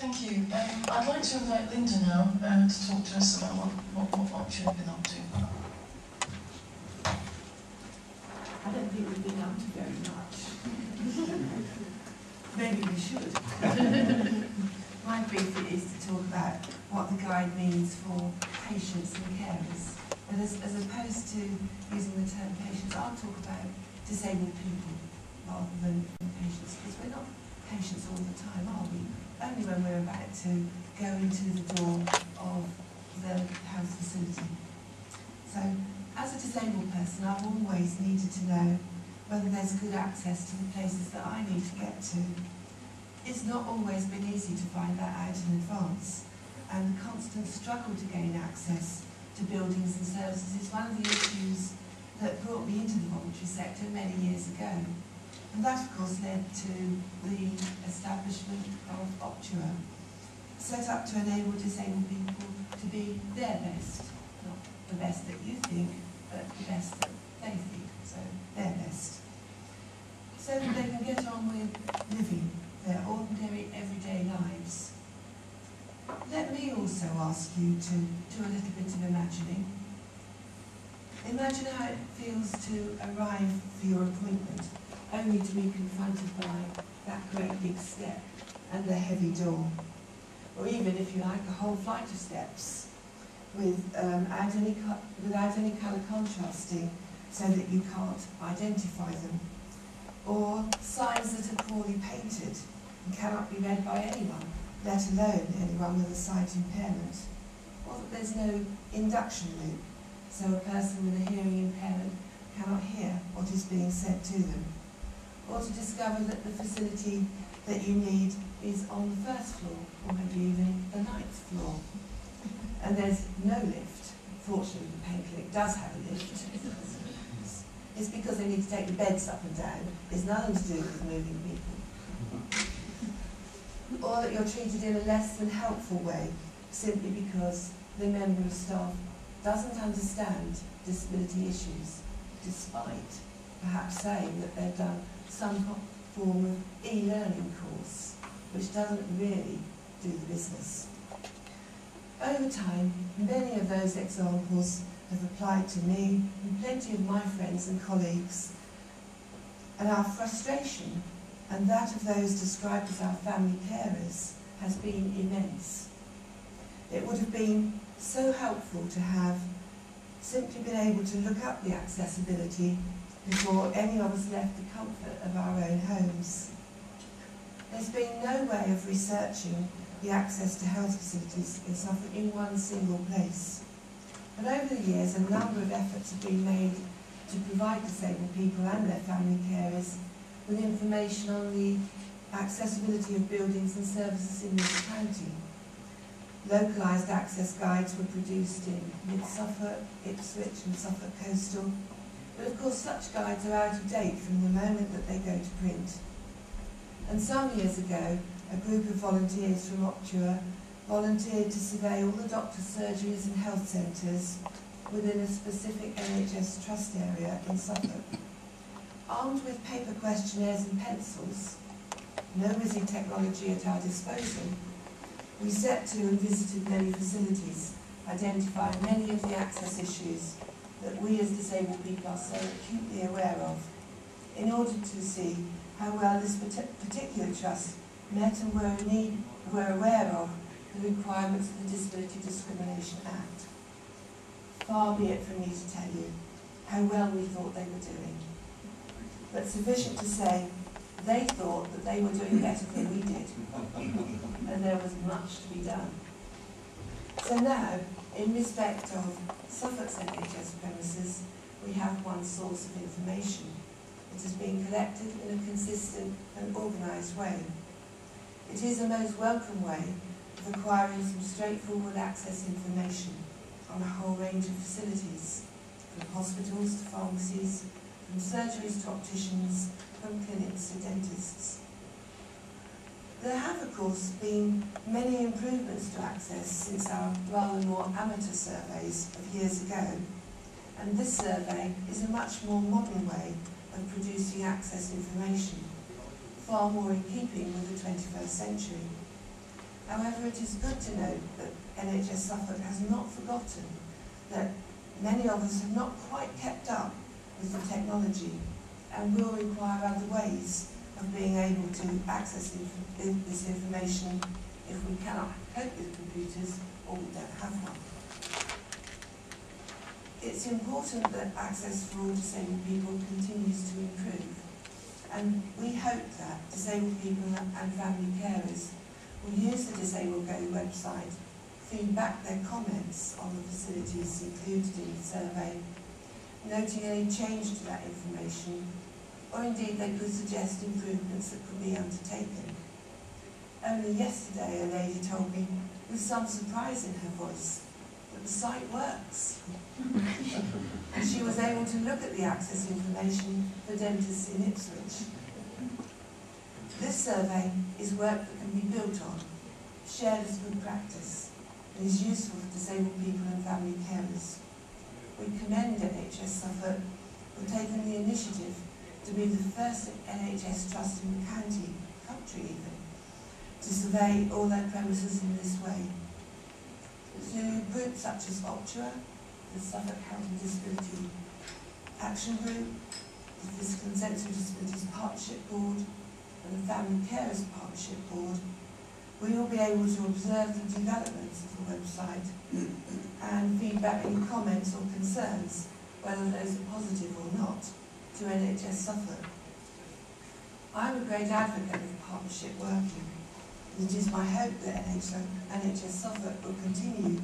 Thank you. I'd like to invite Linda now to talk to us about what Option have been up to. I don't think we've been up to very much. Maybe we should. My brief is to talk about what the guide means for patients and carers. And as opposed to using the term patients, I'll talk about disabled people rather than patients, because we're not patients all the time, are we? Only when we're about to go into the door of the house facility. So, as a disabled person, I've always needed to know whether there's good access to the places that I need to get to. It's not always been easy to find that out in advance, and the constant struggle to gain access to buildings and services is one of the issues that brought me into the voluntary sector many years ago. And that, of course, led to the establishment of Optua, set up to enable disabled people to be their best. Not the best that you think, but the best that they think, so their best. So that they can get on with living their ordinary, everyday lives. Let me also ask you to do a little bit of imagining. Imagine how it feels to arrive for your appointment, only to be confronted by that great big step and the heavy door. Or even, if you like, a whole flight of steps without any colour contrasting so that you can't identify them. Or signs that are poorly painted and cannot be read by anyone, let alone anyone with a sight impairment. Or that there's no induction loop, so a person with a hearing impairment cannot hear what is being said to them. Or to discover that the facility that you need is on the first floor, or maybe even the 9th floor. And there's no lift. Fortunately, the pain clinic does have a lift. It's because they need to take the beds up and down. It's nothing to do with moving people. Or that you're treated in a less than helpful way, simply because the member of staff doesn't understand disability issues, despite perhaps saying that they've done some form of e-learning course, which doesn't really do the business. Over time, many of those examples have applied to me and plenty of my friends and colleagues, and our frustration and that of those described as our family carers has been immense. It would have been so helpful to have simply been able to look up the accessibility before any of us left the comfort of our own homes. There's been no way of researching the access to health facilities in Suffolk in one single place. But over the years, a number of efforts have been made to provide disabled people and their family carers with information on the accessibility of buildings and services in this county. Localised access guides were produced in mid-Suffolk, Ipswich and Suffolk Coastal. But of course such guides are out of date from the moment that they go to print. And some years ago, a group of volunteers from Optua volunteered to survey all the doctors' surgeries and health centres within a specific NHS trust area in Suffolk. Armed with paper questionnaires and pencils, no easy technology at our disposal, we set to and visited many facilities, identifying many of the access issues that we as disabled people are so acutely aware of, in order to see how well this particular trust met and were aware of the requirements of the Disability Discrimination Act. Far be it from me to tell you how well we thought they were doing, but sufficient to say they thought that they were doing better than we did, and there was much to be done. So now, in respect of Suffolk's NHS premises, we have one source of information. It has been collected in a consistent and organised way. It is a most welcome way of acquiring some straightforward access information on a whole range of facilities, from hospitals to pharmacies, from surgeries to opticians, from clinics to dentists. There have, of course, been many improvements to access since our rather more amateur surveys of years ago, and this survey is a much more modern way of producing access information, far more in keeping with the 21st century. However, it is good to note that NHS Suffolk has not forgotten that many of us have not quite kept up with the technology and will require other ways of being able to access this information if we cannot cope with computers or we don't have one. It's important that access for all disabled people continues to improve, and we hope that disabled people and family carers will use the DisabledGo website, feed back their comments on the facilities included in the survey, noting any change to that information, or indeed they could suggest improvements that could be undertaken. Only yesterday a lady told me, with some surprise in her voice, that the site works. And she was able to look at the access information for dentists in Ipswich. This survey is work that can be built on, shared as good practice, and is useful for disabled people and family carers. We commend NHS Suffolk for taking the initiative to be the first NHS trust in the country even, to survey all their premises in this way. Through groups such as Optura, the Suffolk Health and Disability Action Group, the Physical and Sensory Disabilities Partnership Board, and the Family Carers Partnership Board, we will be able to observe the developments of the website and feedback any comments or concerns, whether those are positive or not, to NHS Suffolk. I'm a great advocate of partnership working, and it is my hope that NHS Suffolk will continue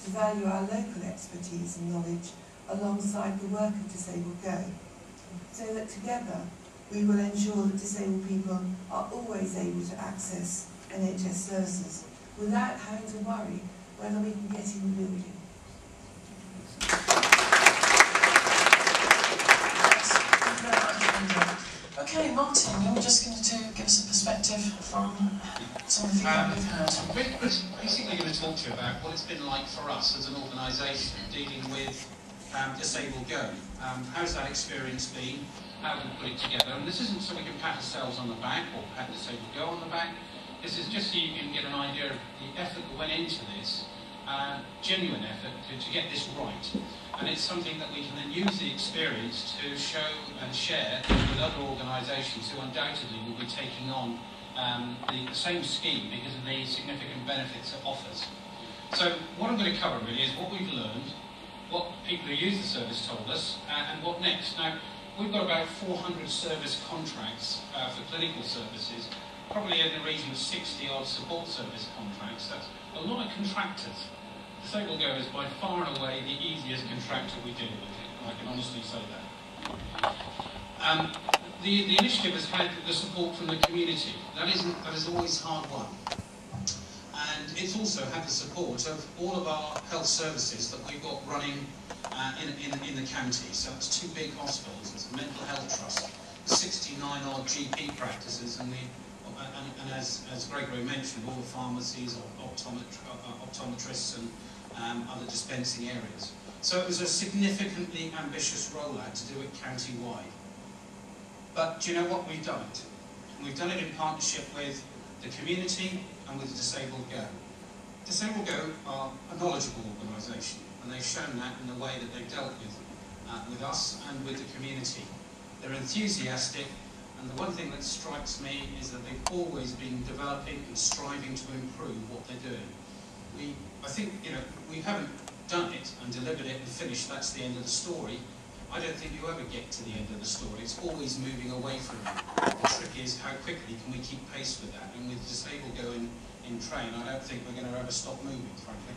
to value our local expertise and knowledge alongside the work of DisabledGo, so that together we will ensure that disabled people are always able to access NHS services without having to worry whether we can get in the building. Okay, Martin, you're just going to give us a perspective from some of the feedback we've heard. We're basically going to talk to you about what it's been like for us as an organisation dealing with DisabledGo. How's that experience been? How we put it together? And this isn't so we can pat ourselves on the back or pat DisabledGo on the back. This is just so you can get an idea of the effort that went into this, genuine effort to get this right. And it's something that we can then use the experience to show and share with other organisations who undoubtedly will be taking on the same scheme because of the significant benefits it offers. So what I'm going to cover really is what we've learned, what people who use the service told us, and what next. Now, we've got about 400 service contracts for clinical services, probably in the region of 60-odd support service contracts. That's a lot of contractors. DisabledGo is by far and away the easiest contractor we deal with, and I can honestly say that. The initiative has had the support from the community. That is always hard won. And it's also had the support of all of our health services that we've got running in the county. So it's 2 big hospitals, it's a mental health trust, 69-odd GP practices, and as Gregory mentioned, all the pharmacies, optometrists and other dispensing areas. So it was a significantly ambitious rollout to do it county-wide. But do you know what? We've done it. And we've done it in partnership with the community and with DisabledGo. DisabledGo are a knowledgeable organisation, and they've shown that in the way that they've dealt with us and with the community. They're enthusiastic, and the one thing that strikes me is that they've always been developing and striving to improve what they're doing. I think, we haven't done it and delivered it and finished, that's the end of the story. I don't think you ever get to the end of the story. It's always moving away from it. The trick is how quickly can we keep pace with that. And with DisabledGo in train, I don't think we're going to ever stop moving, frankly.